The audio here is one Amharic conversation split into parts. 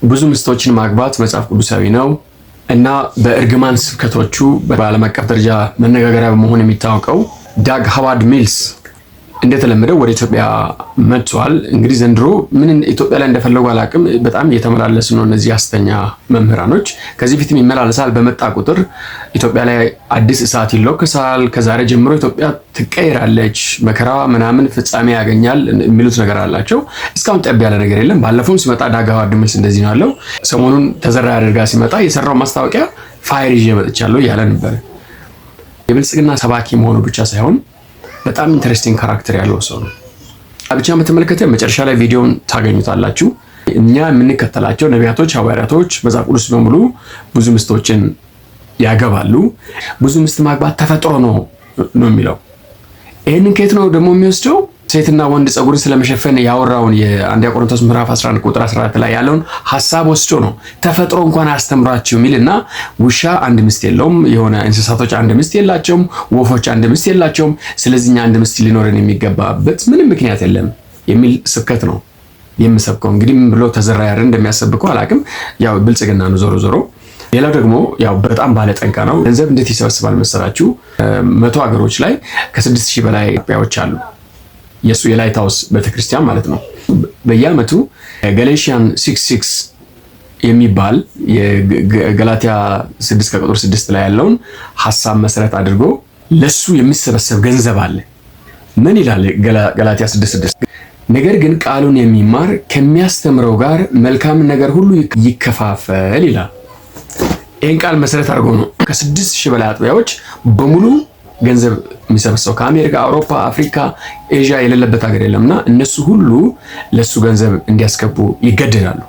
ብዙ ሚስቶችን ማግባት መጽሐፍ ቅዱሳዊ ነው እና በእርግማን ስብከቶቹ በዓለም አቀፍ ደረጃ መነጋገሪያ በመሆን የሚታወቀው ዳግ ሃዋርድ ሚልስ እንደተለመደው ወደ ኢትዮጵያ መጥቷል። እንግዲህ ዘንድሮ ምን ኢትዮጵያ ላይ እንደፈለጉ አላቅም፣ በጣም እየተመላለሱ ነው እነዚህ ሐሰተኛ መምህራኖች። ከዚህ ፊትም ይመላለሳል። በመጣ ቁጥር ኢትዮጵያ ላይ አዲስ እሳት ይለኮሳል። ከዛሬ ጀምሮ ኢትዮጵያ ትቀይራለች፣ መከራ ምናምን ፍጻሜ ያገኛል የሚሉት ነገር አላቸው። እስካሁን ጠብ ያለ ነገር የለም። ባለፈውም ሲመጣ ዳግ ሃዋርድ ሚልስ እንደዚህ ነው ያለው። ሰሞኑን ተዘራ ያደርጋ ሲመጣ የሰራው ማስታወቂያ ፋይር ይዤ መጥቻለሁ እያለ ነበር። የብልጽግና ሰባኪ መሆኑ ብቻ ሳይሆን በጣም ኢንተረስቲንግ ካራክተር ያለው ሰው ነው። አብቻ በተመለከተ መጨረሻ ላይ ቪዲዮን ታገኙታላችሁ። እኛ የምንከተላቸው ነቢያቶች፣ ሐዋርያቶች መጽሐፍ ቅዱስ በሙሉ ብዙ ሚስቶችን ያገባሉ። ብዙ ሚስት ማግባት ተፈጥሮ ነው የሚለው። ይህንን ከየት ነው ደግሞ የሚወስደው? ሴትና ወንድ ፀጉርን ስለመሸፈን ያወራውን የአንደኛ ቆሮንቶስ ምዕራፍ 11 ቁጥር 14 ላይ ያለውን ሐሳብ ወስዶ ነው። ተፈጥሮ እንኳን አስተምራችሁ የሚልና ውሻ አንድ ሚስት የለውም፣ የሆነ እንስሳቶች አንድ ሚስት የላቸውም፣ ወፎች አንድ ሚስት የላቸውም። ስለዚህ እኛ አንድ ሚስት ሊኖረን የሚገባበት ምንም ምክንያት የለም የሚል ስብከት ነው የምሰብከው። እንግዲህ ምን ብሎ ተዘራ ያረ እንደሚያሰብከው አላቅም። ያው ብልጽግና ነው ዞሮ ዞሮ። ሌላው ደግሞ ያው በጣም ባለጠንቃ ነው። ገንዘብ እንዴት ይሰበስባል መሰላችሁ? 100 ሀገሮች ላይ ከ6000 በላይ ኢትዮጵያዎች አሉ። የሱ የላይት ሃውስ ቤተክርስቲያን ማለት ነው። በየዓመቱ ጋላቲያን 6:6 የሚባል የገላትያ 6 ከቁጥር 6 ላይ ያለውን ሐሳብ መሰረት አድርጎ ለሱ የሚሰበሰብ ገንዘብ አለ። ምን ይላል ገላትያ 6:6? ነገር ግን ቃሉን የሚማር ከሚያስተምረው ጋር መልካም ነገር ሁሉ ይከፋፈል ይላል። ይህን ቃል መሰረት አድርጎ ነው ከ6000 በላይ አጥቢያዎች በሙሉ ገንዘብ የሚሰበሰው። ከአሜሪካ፣ አውሮፓ፣ አፍሪካ፣ ኤዥያ የሌለበት ሀገር የለምና እነሱ ሁሉ ለሱ ገንዘብ እንዲያስገቡ ይገደዳሉ።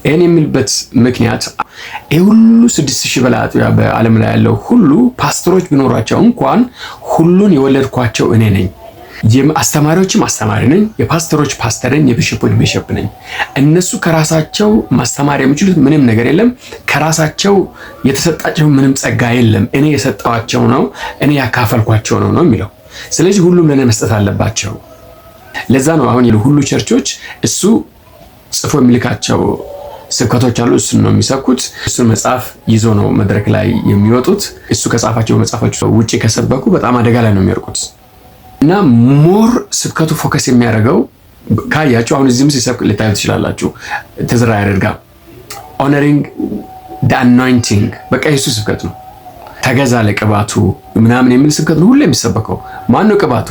ይህን የሚልበት ምክንያት ይህ ሁሉ 6000 በላይ አጥቢያ በዓለም ላይ ያለው ሁሉ ፓስተሮች ቢኖሯቸው እንኳን ሁሉን የወለድኳቸው እኔ ነኝ። አስተማሪዎችም አስተማሪ ነኝ፣ የፓስተሮች ፓስተር ነኝ፣ የቢሾፖች ቢሾፕ ነኝ። እነሱ ከራሳቸው ማስተማር የሚችሉት ምንም ነገር የለም። ከራሳቸው የተሰጣቸው ምንም ጸጋ የለም። እኔ የሰጠዋቸው ነው፣ እኔ ያካፈልኳቸው ነው የሚለው። ስለዚህ ሁሉም ለእኔ መስጠት አለባቸው። ለዛ ነው አሁን ሁሉ ቸርቾች እሱ ጽፎ የሚልካቸው ስብከቶች አሉ። እሱን ነው የሚሰብኩት። እሱን መጽሐፍ ይዞ ነው መድረክ ላይ የሚወጡት። እሱ ከጻፋቸው መጽሐፎች ውጪ ከሰበኩ በጣም አደጋ ላይ ነው የሚወርቁት። እና ሞር ስብከቱ ፎከስ የሚያደርገው ካያችሁ አሁን እዚህም ሲሰብክ ልታዩ ትችላላችሁ። ተዘራ ያደርጋ ኦነሪንግ ደ አኖይንቲንግ በቃ የሱ ስብከት ነው። ተገዛ ለቅባቱ ምናምን የሚል ስብከት ነው ሁሌ የሚሰበከው። ማነው ቅባቱ?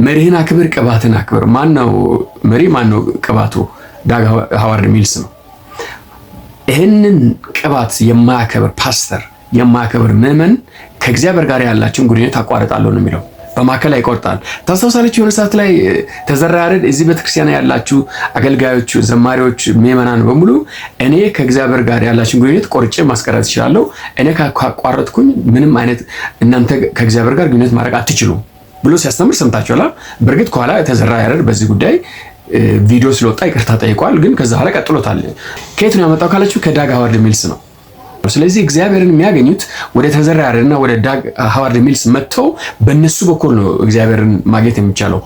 መሪህን አክብር፣ ቅባትን አክብር። ማነው መሪ? ማነው ቅባቱ? ዳግ ሃዋርድ ሚልስ ነው። ይህንን ቅባት የማያከብር ፓስተር፣ የማያከብር ምዕመን ከእግዚአብሔር ጋር ያላቸውን ግንኙነት አቋርጣለሁ ነው የሚለው። በማከል ይቆርጣል። ታስታውሳለች የሆነ ሰዓት ላይ ተዘራ ያረድ እዚህ ቤተክርስቲያን ያላችሁ አገልጋዮች፣ ዘማሪዎች፣ ምዕመናን በሙሉ እኔ ከእግዚአብሔር ጋር ያላችሁን ግንኙነት ቆርጬ ማስቀረት እችላለሁ፣ እኔ ካቋረጥኩኝ ምንም አይነት እናንተ ከእግዚአብሔር ጋር ግንኙነት ማድረግ አትችሉም ብሎ ሲያስተምር ሰምታችኋል። በእርግጥ ከኋላ ተዘራ ያረድ በዚህ ጉዳይ ቪዲዮ ስለወጣ ይቅርታ ጠይቋል። ግን ከዛ ኋላ ቀጥሎታል። ከየት ነው ያመጣው ካላችሁ ከዳግ ሃዋርድ ሚልስ ነው። ስለዚህ እግዚአብሔርን የሚያገኙት ወደ ተዘራ ያረድና ወደ ዳግ ሃዋርድ ሚልስ መጥተው በእነሱ በኩል ነው እግዚአብሔርን ማግኘት የሚቻለው።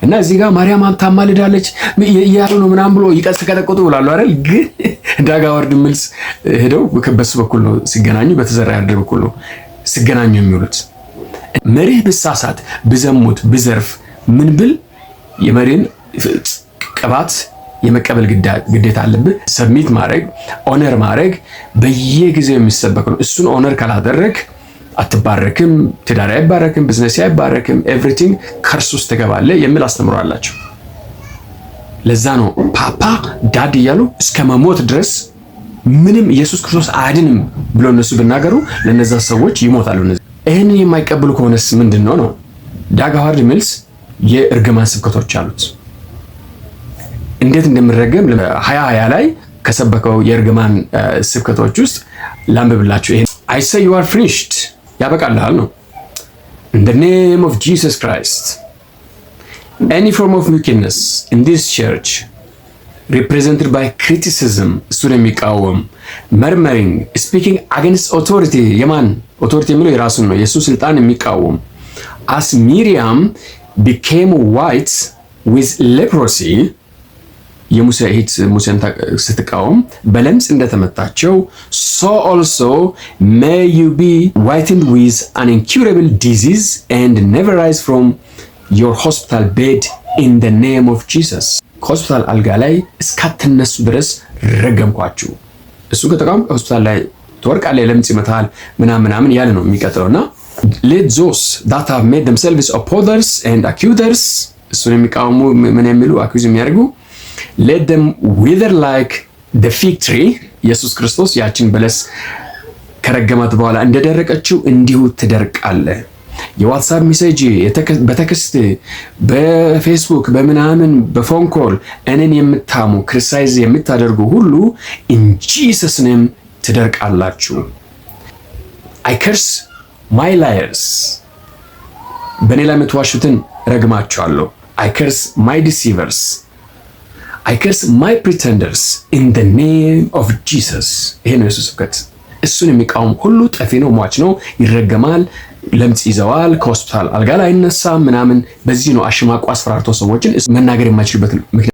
እና እዚህ ጋር ማርያም ታማልዳለች እያሉ ነው ምናምን ብሎ ይቀጠቅጡ ብላሉ አይደል? ግን ዳግ ሃዋርድ ሚልስ ሄደው በሱ በኩል ነው ሲገናኙ፣ በተዘራ ያረድ በኩል ነው ሲገናኙ የሚውሉት። መሪህ ብሳሳት፣ ብዘሙት፣ ብዘርፍ ምን ብል የመሪን ቅባት የመቀበል ግዴታ አለብህ። ሰብሚት ማድረግ፣ ኦነር ማድረግ በየጊዜው የሚሰበክ ነው። እሱን ኦነር ካላደረግ አትባረክም፣ ትዳር አይባረክም፣ ቢዝነስ አይባረክም፣ ኤቭሪቲንግ ከርስ ውስጥ ትገባለህ የሚል አስተምሮ አላቸው። ለዛ ነው ፓፓ ዳድ እያሉ እስከ መሞት ድረስ ምንም ኢየሱስ ክርስቶስ አያድንም ብሎ እነሱ ብናገሩ ለነዛ ሰዎች ይሞታሉ። ይህንን የማይቀበሉ ከሆነስ ምንድን ነው? ዳግ ሃዋርድ ሚልስ የእርግማን ስብከቶች አሉት። እንዴት እንደምረገም 2020 ላይ ከሰበከው የእርግማን ስብከቶች ውስጥ ላንብብላችሁ። ይሄ I say you are finished ያበቃልሃል ነው። In the name of Jesus Christ, any form of wickedness in this church represented by criticism, እሱን የሚቃወም murmuring, speaking against authority የማን authority የሚለው የራሱን ነው፣ የሱ ስልጣን የሚቃወም as Miriam became white with leprosy የሙሴ እህት ሙሴን ስትቃወም በለምጽ እንደተመታቸው so also may you be whitened with an incurable disease and never rise from your hospital bed in the name of Jesus ከሆስፒታል አልጋ ላይ እስካትነሱ ድረስ ረገምኳችሁ። እሱ ከተቃወም ሆስፒታል ላይ ትወርቃለህ፣ ለምጽ ይመታል ምናምን ያለ ነው የሚቀጥለውና let those that have made themselves opposers and accusers እሱን የሚቃወሙ ምን የሚሉ አኩዝ የሚያደርጉ let them wither like the fig tree ኢየሱስ ክርስቶስ ያችን በለስ ከረገማት በኋላ እንደደረቀችው እንዲሁ ትደርቃለህ። የዋትስአፕ ሜሴጅ በቴክስት በፌስቡክ በምናምን በፎን ኮል እኔን የምታሙ ክሪቲሳይዝ የምታደርጉ ሁሉ in Jesus name ትደርቃላችሁ። I curse my liars በኔ ላይ የምትዋሹትን ረግማችኋለሁ። I curse my deceivers I curse my pretenders in the name of Jesus። ይሄ ነው የሱስ ስብከት። እሱን የሚቃወም ሁሉ ጠፊ ነው፣ ሟች ነው፣ ይረገማል፣ ለምጽ ይዘዋል፣ ከሆስፒታል አልጋ ላይ አይነሳም ምናምን። በዚህ ነው አሽማቁ አስፈራርቶ ሰዎችን መናገር የማይችልበት ምክንያት